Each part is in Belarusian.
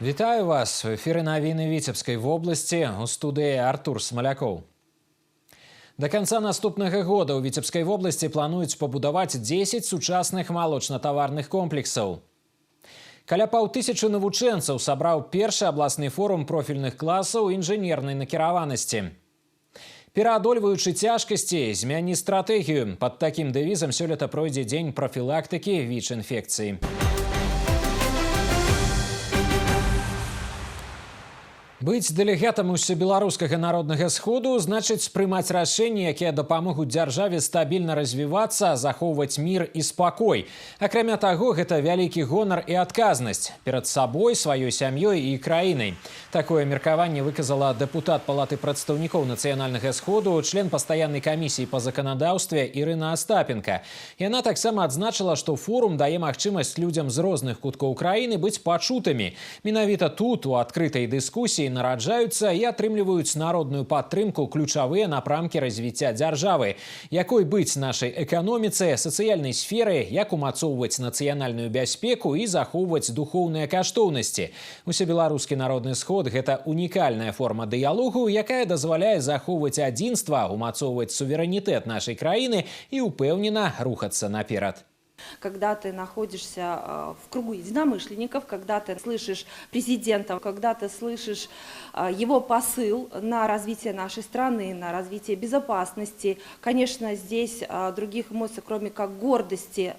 Вітаю вас! В эфире навіны Віцебскай вобласці, у студыі Артур Смалякоў. До конца наступнага года ў Віцебскай вобласці плануюць пабудаваць 10 сучасных малочна-таварных комплексаў. Каля 500 навучэнцаў сабраў першы абласны форум профільных класаў інжынернай накіраванасці. Пераадольваючы цяжкасці, змяні стратэгію. Пад такім дэвізам сёлета пройдзе дзень прафілактыкі ВІЧ-інфекцыі. Быць дэлегатам усебеларускага народнага сходу значыць прымаць рашэнні, якія дапамогуць дзяржаве стабільна развівацца, захоўваць мір і спакой. Акрамя таго, гэта вялікі гонар і адказнасць перад сабой, сваёй сям'ёй і краінай. Такое меркаванне выказала дэпутат Палаты прадстаўнікоў нацыянальнага сходу, член пастаяннай камісіі па заканадаўстве Ірына Астапенка. Яна таксама адзначыла, што форум дае магчымасць людзям з розных куткоў краіны быць пачутымі. Менавіта тут, у адкрытай дыскусіі, нараджаюцца і атрымліваюць народную падтрымку ключавыя напрамкі развіцця дзяржавы. Якой быць нашай эканоміцы, сацыяльнай сферы, як умацоўваць нацыянальную бяспеку і захоўваць духоўныя каштоўнасці. Усебеларускі народны сход – гэта унікальная форма дыялогу, якая дазваляе захоўваць адзінства, умацоўваць суверэнітэт нашай краіны і упэўнена рухацца наперад. Когда ты находишься в кругу единомышленников, когда ты слышишь президента, когда ты слышишь его посыл на развитие нашей страны, на развитие безопасности, конечно, здесь других эмоций, кроме как гордости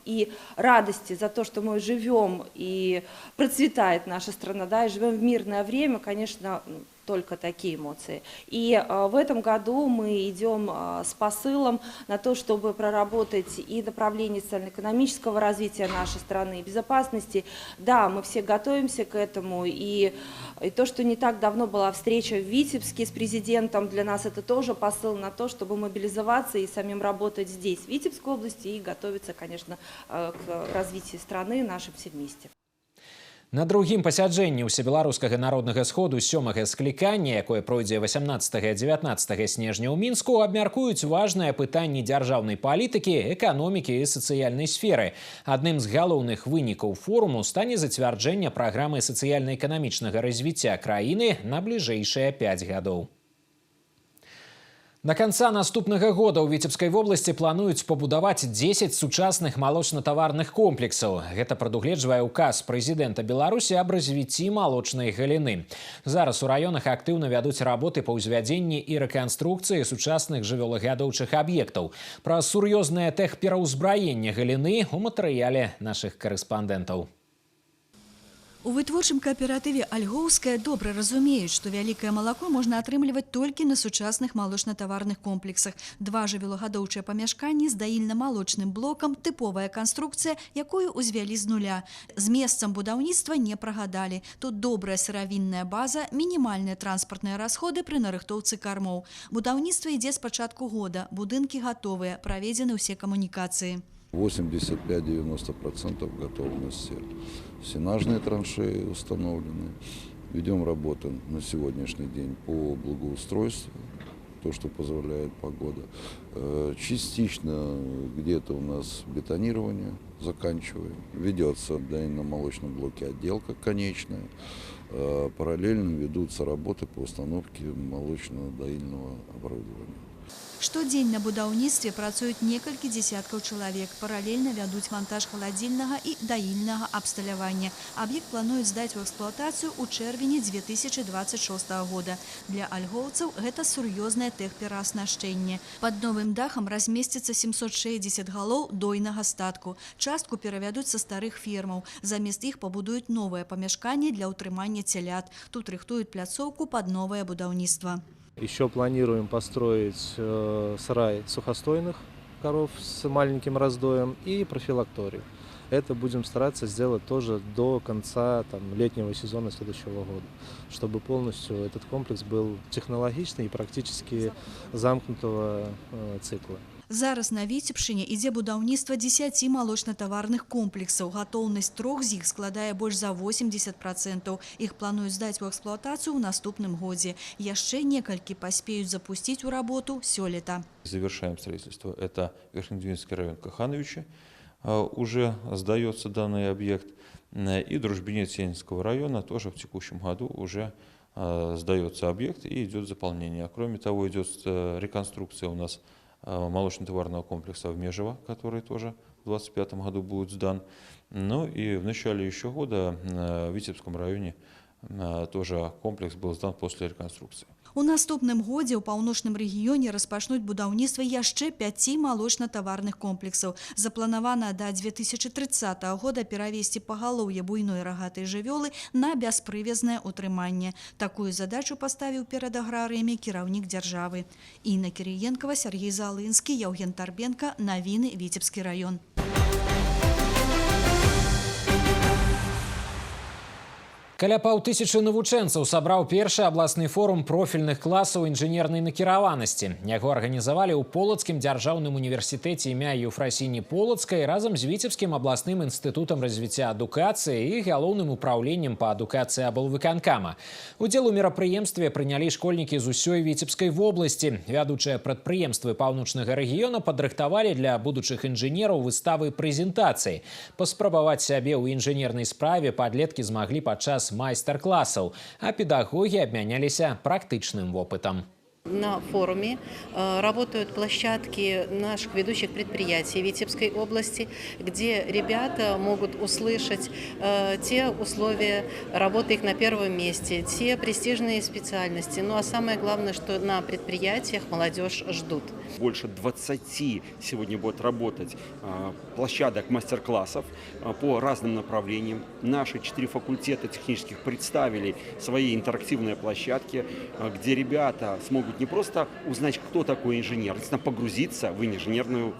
и радости за то, что мы живем и процветает наша страна, да, и живем в мирное время, конечно, только такие эмоции. И в этом году мы идем с посылом на то, чтобы проработать и направление социально-экономического развития нашей страны, и безопасности. Да, мы все готовимся к этому, и то, что не так давно была встреча в Витебске с президентом, для нас это тоже посыл на то, чтобы мобилизоваться и самим работать здесь, в Витебской области, и готовиться, конечно, к развитию страны нашим все вместе. На другім пасяджэнні ўсебеларускага народнага сходу 7-га склікання, якое пройдзе 18-19 снежня ў Мінску, абмяркуюць важныя пытанні дзяржаўнай палітыкі, эканомікі і сацыяльнай сферы. Адным з галоўных вынікаў форуму стане зацвярджэнне праграмы сацыяльна-эканамічнага развіцця краіны на бліжэйшыя 5 гадоў. До конца наступнага года ў Віцебскай вобласці плануюць пабудаваць 10 сучасных малочна-таварных комплексаў. Гэта прадугледжвае указ прэзідэнта Беларусі аб развіцці малочнай галіны. Зараз у раёнах актыўна вядуць работы па ўзвядзенні і рэканструкцыі сучасных жывёлагадоўчых аб'ектаў. Пра сур'ёзнае тэхпераўзбраенне галіны ў матэрыяле нашых карэспандэнтаў. У вытворчым кааператыве «Альгоўская» добра разумеюць, што вялікае малако можна атрымліваць толькі на сучасных малочна-таварных комплексах. 2 жывёлагадоўчыя памяшканні з даільна-малочным блокам, тыповая канструкцыя, якую ўзвялі з нуля. З месцам будаўніцтва не прагадалі. Тут добрая сыравінная база, мінімальныя транспартныя расходы пры нарыхтоўцы кармоў. Будаўніцтва ідзе з пачатку года, будынкі гатовыя, праведзены ўсе камунікацыі. 85-90% готовности. Сенажные траншеи установлены. Ведем работы на сегодняшний день по благоустройству, то, что позволяет погода. Частично где-то у нас бетонирование заканчиваем. Ведется в доильно-молочном блоке отделка конечная. Параллельно ведутся работы по установке молочно-доильного оборудования. Штодзень на будаўніцтве працуюць некалькі дзесяткаў чалавек. Паралельна вядуць монтаж халадзільнага і даільнага абсталявання. Аб'ект плануюць здаць у эксплуатацыю ў чэрвені 2026 года. Для альгоўцаў гэта сур'ёзнае тэхперааснашчэнне. Пад новым дахам размесціцца 760 галоў дойнага статку. Частку перавядуць са старых фермаў. Замест іх пабудуюць новае памяшканне для ўтрымання цялят. Тут рыхтуюць пляцоўку пад новае будаўніцтва. Еще планируем построить сарай сухостойных коров с маленьким раздоем и профилакторий. Это будем стараться сделать тоже до конца летнего сезона следующего года, чтобы полностью этот комплекс был технологичный и практически замкнутого цикла. Зараз на Віцебшчыне ідзе будаўніцтва 10 малочна-таварных комплексаў. Гатоўнасць 3 з іх складае больш за 80%. Іх плануюць здаць у эксплуатацыю ў наступным годзе. Яшчэ некалькі паспеюць запусціць у работу сёлета. Завершаем строительство. Это Верхнедвинский район Кахановича. Уже сдается данный объект. И Дружбинец Сенинского района тоже в текущем году уже сдается объект и идет заполнение. Кроме того, идет реконструкция у нас молочно-товарного комплекса в Межево, который тоже в 2025 году будет сдан. Ну и в начале еще года в Витебском районе тоже комплекс был сдан после реконструкции. У наступным годзе ў паўночным рэгіёне распачнуць будаўніцтва яшчэ 5 малочна-таварных комплексаў. Запланавана да 2030 года перавесці пагалоўе буйной рагатай жывёлы на бяспрывязнае ўтрыманне. Такую задачу паставіў перад аграрыямі кіраўнік дзяржавы. Інна Кірыенкова, Сергей Залынскі, Яўген Тарбенка. Навіны, Віцебскі раён. Каля паўтысячы навучэнцаў сабраў першы абласны форум профільных класаў інжынернай накіраванасці. Яго арганізавалі ў Полацкім дзяржаўным універсітэце імя Еўфрасіні Полацкай разам з Віцебскім абласным інстытутам развіцця адукацыі і галоўным упраўленнем па адукацыі аблвыканкама. Удзел у мерапрыемстве прынялі школьнікі з усёй Віцебскай вобласці. Вядучыя прадпрыемствы паўночнага рэгіёна падрыхтавалі для будучых інжынераў выставы прэзентацыі. Паспрабаваць сябе ў інжынернай справе падлеткі змаглі падчас майстар-классаў, а педагоги обменялись практичным опытом. На форуме работают площадки наших ведущих предприятий Витебской области, где ребята могут услышать те условия работы их на первом месте, те престижные специальности. Ну а самое главное, что на предприятиях молодежь ждут. Больше 20 сегодня будет работать площадок мастер-классов по разным направлениям. Наши 4 факультета технических представили свои интерактивные площадки, где ребята смогут не просто узнать, кто такой инженер, а погрузиться в инженерную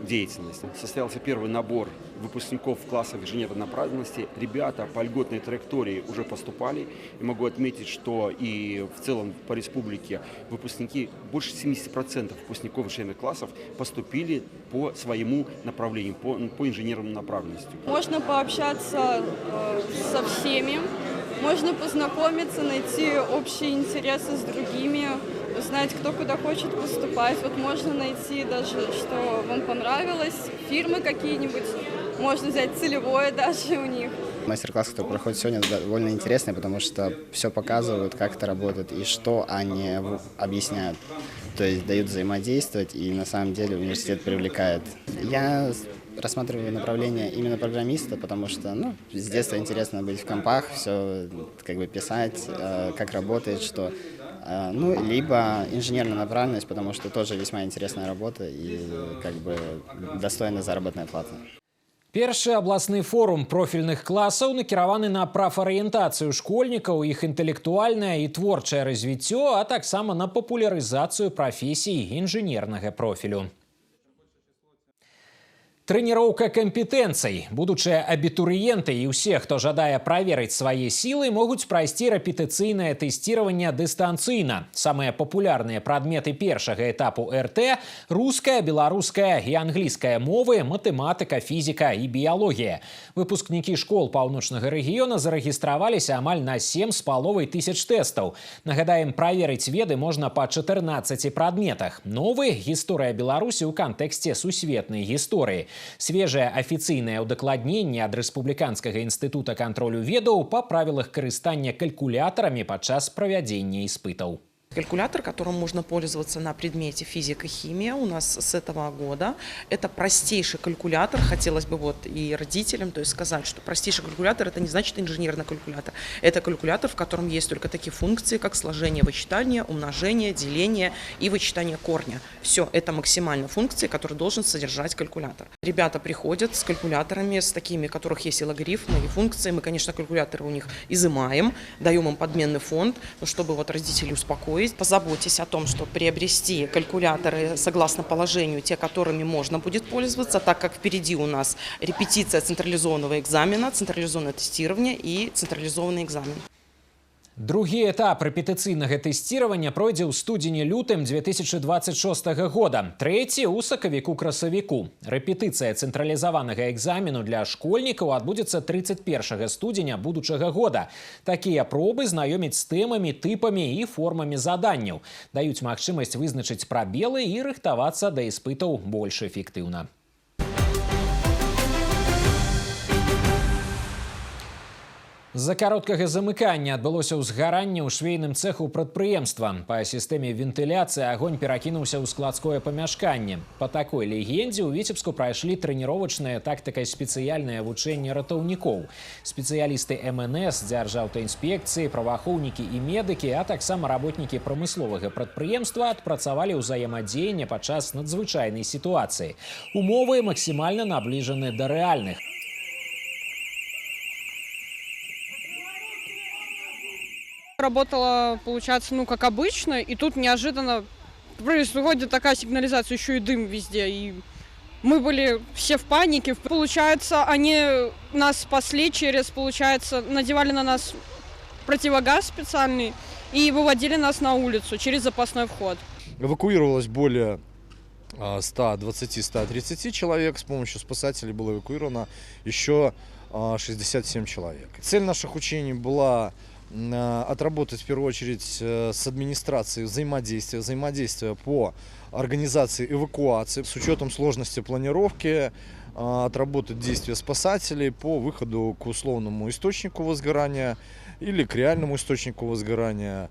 деятельность. Состоялся первый набор выпускников классов инженерной направленности. Ребята по льготной траектории уже поступали. И могу отметить, что и в целом по республике выпускники, больше 70% выпускников инженерных классов поступили по своему направлению, по инженерной направленности. Можно пообщаться со всеми, можно познакомиться, найти общие интересы с другими, узнать, кто куда хочет поступать. Вот можно найти даже, что вам понравилось, фирмы какие-нибудь, можно взять целевое даже у них. Мастер-класс, который проходит сегодня, довольно интересный, потому что все показывают, как это работает и что они объясняют. То есть дают взаимодействовать, и на самом деле университет привлекает. Я рассматриваю направление именно программиста, потому что с детства интересно быть в компах, все как бы писать, как работает, что. Либо инженерная направленность, потому что тоже весьма интересная работа и как бы достойная заработная плата. Першы абласны форум профільных класаў накіраваны на прафарыентацыю школьнікаў, іх інтэлектуальнае і творчае развіццё, а таксама на папулярызацыю прафесій інжынернага профілю. Тренировка компетенций. Будучыя абітурыенты і ўсе, хто жадае праверыць свае сілы, могуць прайсці рэпетыцыйнае тэсціраванне дыстанцыйна. Самыя папулярныя прадметы першага этапу РТ – руская, беларуская і англійская мовы, матэматыка, фізіка і біялогія. Выпускнікі школ паўночнага рэгіёна зарэгістраваліся амаль на 7,5 тысяч тэстаў. Нагадаем, праверыць веды можна па 14 прадметах. Новы – гісторыя Беларусі ў кантэксце сусветнай гісторыі. Свежае афіцыйнае ўдакладненне ад Рэспубліканскага інстытута кантролю ведаў па правілах карыстання калькулятарамі падчас правядзення іспытаў. Калькулятор, которым можно пользоваться на предмете физика-химия у нас с этого года. Это простейший калькулятор. Хотелось бы и родителям сказать, что простейший калькулятор – это не значит инженерный калькулятор. Это калькулятор, в котором есть только такие функции, как сложение, вычитание, умножение, деление и вычитание корня. Все, это максимальные функции, которые должен содержать калькулятор. Ребята приходят с калькуляторами, с такими, у которых есть и логарифмы, и функции. Мы, конечно, калькуляторы у них изымаем, даем им подменный фонд, чтобы родителей успокоить. Позаботьтесь о том, что приобрести калькуляторы согласно положению, те, которыми можно будет пользоваться, так как впереди у нас репетиция централизованного экзамена, централизованное тестирование и централизованный экзамен. Другі этап рэпетыцыйнага тэсціравання пройдзе ў студзені-лютым 2026 года, трэці ў сакавіку-красавіку. Рэпетыцыя цэнтралізаванага экзамену для школьнікаў адбудзецца 31 студзеня будучага года. Такія пробы знаёмяць з тэмамі, тыпамі і формамі заданняў. Даюць магчымасць вызначыць прабелы і рыхтавацца да іспытаў больш эфектыўна. З-за кароткага замыкання адбылося ўзгаранне ў швейным цэху прадпрыемства. Па сістэме вентыляцыі агонь перакінуўся ў складское памяшканне. Па такой легендзе ў Віцебску прайшлі трэніровачныя тактыкай спецыяльныя вучэнні ратаўнікоў. Спецыялісты МНС, дзяржаўтаінспекцыі, праваахоўнікі і медыкі, а таксама работнікі прамысловага прадпрыемства адпрацавалі ўзаемадзеянне падчас надзвычайнай сітуацыі. Умовы максімальна набліжаны да рэальных. Работала, получается, как обычно, и тут неожиданно происходит такая сигнализация, еще и дым везде. И мы были все в панике. Получается, они нас спасли надевали на нас противогаз специальный и выводили нас на улицу через запасной вход. Эвакуировалось более 120-130 человек. С помощью спасателей было эвакуировано еще 67 человек. Цель наших учений была отработать в первую очередь с администрацией взаимодействие по организации эвакуации с учетом сложности планировки, отработать действия спасателей по выходу к условному источнику возгорания или к реальному источнику возгорания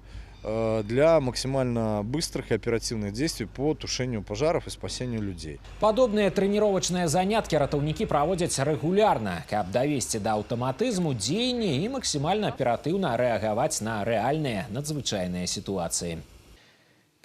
для максимально быстрых и оперативных действий по тушению пожаров и спасению людей. Падобныя трэніровачныя заняткі ратаўнікі праводзяць рэгулярна, каб давесці да аўтаматызму дзеянні і максімальна аператыўна рэагаваць на рэальныя надзвычайныя сітуацыі.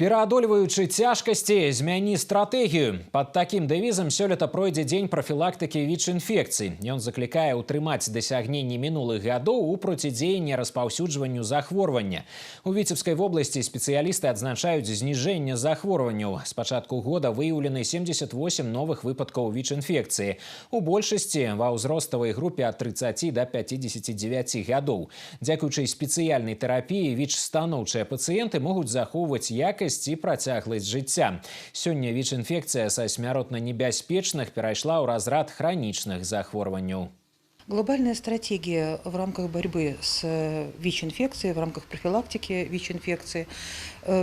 Пераадольваючы цяжкасці, змяні стратэгію. Пад такім дэвізам сёлета пройдзе дзень прафілактыкі ВІЧ-інфекцый. Ён заклікае ўтрымаць дасягненні мінулых гадоў у процідзеянні распаўсюджванню захворвання. У Віцебскай вобласці спецыялісты адзначаюць зніжэнне захворванняў. З пачатку года выяўлены 78 новых выпадкаў ВІЧ-інфекцыі. У большасці ва ўзроставай групе ад 30 да 59 гадоў. Дзякуючы спецыяльнай тэрапіі ВІЧ-станоўчыя пацыенты могуць захоўваць якасць і працягласць жыцця. Сёння ВІЧ-інфекцыя са смяротна небяспечных перайшла ў разрад хранічных захворванняў. Глобальная стратегия в рамках борьбы с ВИЧ-инфекцией, в рамках профилактики ВИЧ-инфекции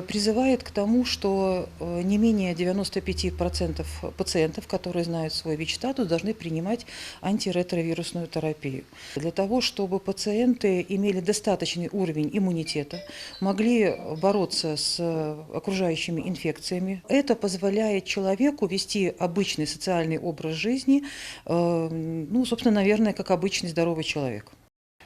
призывает к тому, что не менее 95% пациентов, которые знают свой ВИЧ-статус, должны принимать антиретровирусную терапию. Для того, чтобы пациенты имели достаточный уровень иммунитета, могли бороться с окружающими инфекциями. Это позволяет человеку вести обычный социальный образ жизни, собственно, наверное, как обычный здоровый человек.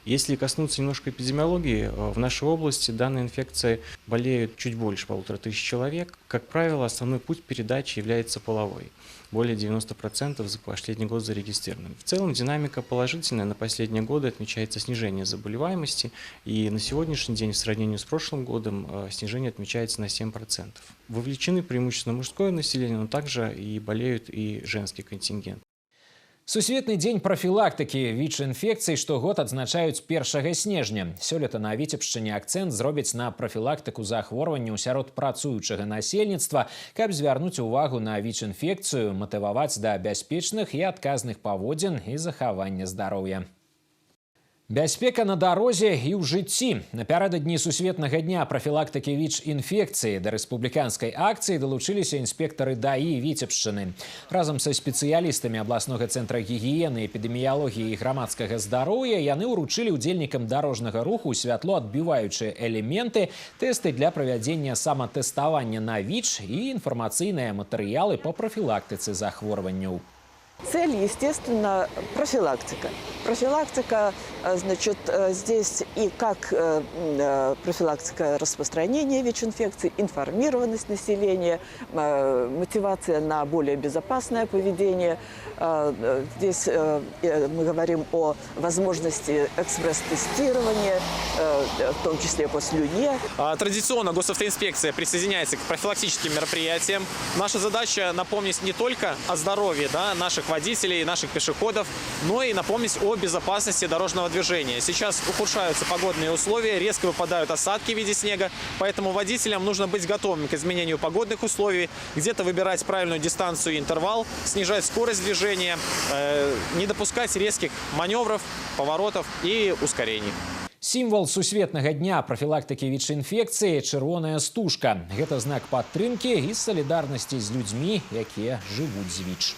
Если коснуться немножко эпидемиологии, в нашей области данной инфекцией болеют чуть больше 1500 человек. Как правило, основной путь передачи является половой. Более 90% за последний год зарегистрированы. В целом динамика положительная. На последние годы отмечается снижение заболеваемости. И на сегодняшний день в сравнении с прошлым годом снижение отмечается на 7%. Вовлечены преимущественно мужское население, но также и болеют и женский контингент. Сусветны дзень прафілактыкі ВІЧ-інфекцый штогод адзначаюць 1 снежня. Сёлета на Віцебшчыне акцэнт зробяць на прафілактыку захворванняў сярод працуючага насельніцтва, каб звярнуць увагу на ВІЧ-інфекцыю, матываваць да бяспечных і адказных паводзін і захавання здароўя. Бяспека на дарозе і ў жыцці. Напярэдадні сусветнага дня прафілактыкі ВІЧ-інфекцыі да рэспубліканскай акцыі далучыліся інспектары ДАІ Віцебшчыны. Разам са спецыялістамі абласнога цэнтра гігіены, эпідэміялогіі і грамадскага здароўя яны ўручылі ўдзельнікам дарожнага руху святлоадбіваючыя элементы, тэсты для правядзення саматэставання на ВІЧ і інфармацыйныя матэрыялы па прафілактыцы захворванняў. Цель, естественно, профилактика. Профилактика, значит, здесь и как профилактика распространения ВИЧ-инфекций, информированность населения, мотивация на более безопасное поведение. Здесь мы говорим о возможности экспресс-тестирования, в том числе по слюне. Традиционно госавтоинспекция присоединяется к профилактическим мероприятиям. Наша задача напомнить не только о здоровье наших водителей, наших пешеходов, но и напомнить о безопасности дорожного движения. Сейчас ухудшаются погодные условия, резко выпадают осадки в виде снега, поэтому водителям нужно быть готовыми к изменению погодных условий, где-то выбирать правильную дистанцию и интервал, снижать скорость движения, не допускать резких маневров, поворотов и ускорений. Сімвал сусветнага дня прафілактыкі ВІЧ-інфекцыі – чырвоная стужка. Гэта знак падтрымкі і салідарнасці з людзьмі, якія жывуць з ВІЧ.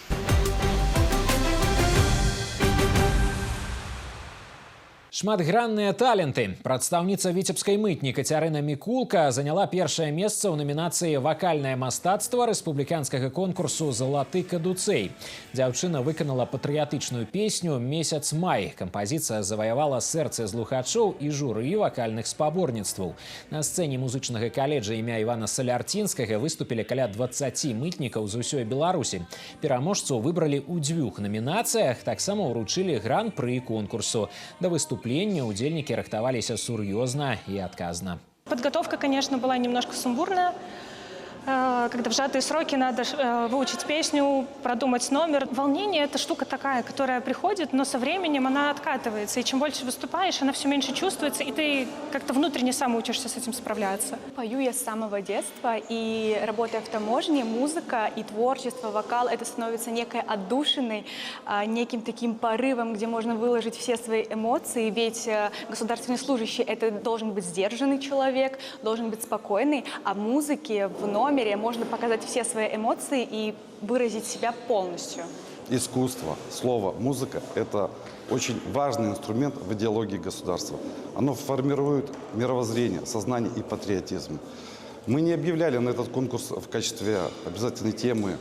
Шматгранныя таленты. Прадстаўніца віцебскай мытні Кацярына Мікулка заняла першае месца ў намінацыі «Вакальнае мастацтва» рэспубліканскага конкурсу «Залаты кадуцэй». Дзяўчына выканала патрыятычную песню «Месяц май». Кампазіцыя заваявала сэрцы слухачоў і журы вакальных спаборніцтваў. На сцэне музычнага каледжа імя Івана Салярцінскага выступілі каля 20 мытнікаў з усёй Беларусі. Пераможцу выбралі ў 2 намінацыях, таксама ўручылі гран-пры конкурсу. Да выступлення удзельники рыхтовались серьезно и отказно. Подготовка, конечно, была немножко сумбурная. Когда в сжатые сроки надо выучить песню, продумать номер. Волнение – это штука такая, которая приходит, но со временем она откатывается. И чем больше выступаешь, она все меньше чувствуется, и ты как-то внутренне сам учишься с этим справляться. Пою я с самого детства, и работая в таможне, музыка и творчество, вокал – это становится некой отдушиной, неким таким порывом, где можно выложить все свои эмоции. Ведь государственный служащий – это должен быть сдержанный человек, должен быть спокойный, а музыке в номере можно показать все свои эмоции и выразить себя полностью. Искусство, слово, музыка – это очень важный инструмент в идеологии государства. Оно формирует мировоззрение, сознание и патриотизм. Мы не объявляли на этот конкурс в качестве обязательной темы.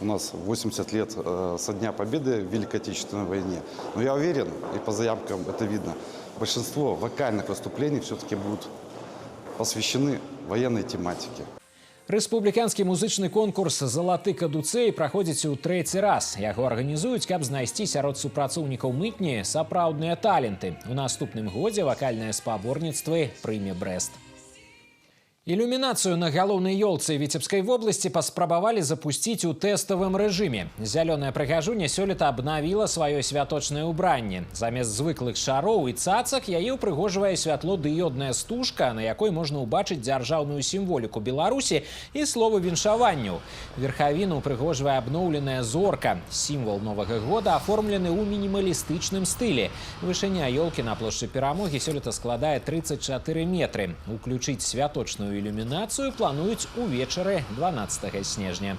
У нас 80 лет со Дня Победы в Великой Отечественной войне. Но я уверен, и по заявкам это видно, большинство вокальных выступлений все-таки будут посвящены военной тематике. Рэспубліканскі музычны конкурс «Залаты кадуцэй» праходзіць у 3-й раз. Яго арганізуюць, каб знайсці сярод супрацоўнікаў мытні сапраўдныя таленты. У наступным годзе вакальныя спаборніцтвы прыме Брэст. Ілюмінацыю на галоўнай ёлцы Віцебскай вобласці паспрабавалі запусціць у тэставым рэжыме. Зялёная прыгажуня сёлета абнавіла сваё святочнае ўбранне. Замест звыклых шароў і цацак яе ўпрыгожвае святлодыёдная стужка, на якой можна ўбачыць дзяржаўную сімволіку Беларусі і словы віншаванняў. Верхавіну ўпрыгожвае абноўленая зорка. Сімвал Новага года аформлены ў мінімалістычным стылі. Вышыня ёлкі на плошчы Перамогі сёлета складае 34 метры. Уключыць святочную ілюмінацыю плануюць увечары 12 снежня.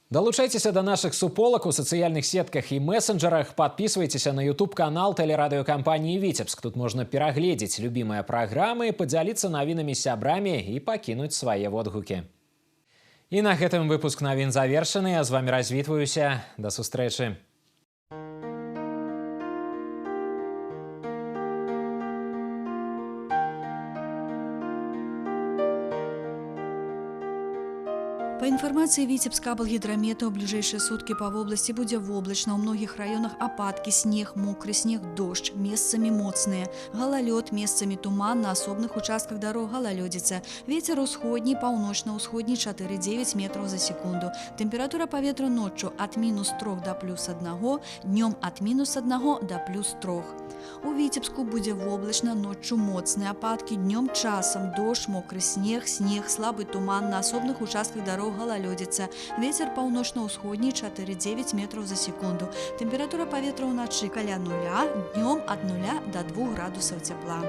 Долучайтеся до наших суполак у сацыяльных сетках і мессенджерах. Подписывайтеся на YouTube-канал телерадиокомпании «Витебск». Тут можно перагледзець любимые программы, поделиться навінамі з сябрамі и покинуть свои водгукі. И на гэтым выпуск навін завершаны. Я з вами развітваюся. До сустрэчы. По информации Витебска-Облгидромета, у ближайшие сутки по области будет воблачно. У многих районах опадки, снег, мокрый снег, дождь, местами моцные. Гололед, местами туман, на особных участках дорог гололедица. Ветер усходний, паўночна-усходний 4,9 метров за секунду. Температура повітря ночью от -3 до +1, днем от -1 до +3. У Витебску будет воблачно, ночью моцные опадки, днем часом дождь, мокрый снег, слабый туман, на особных участках дорог гололедица. Ветер паўночна-усходний 4,9 метров за секунду. Температура повітря ўначы каля 0, днем от 0 до 2 градусов тепла.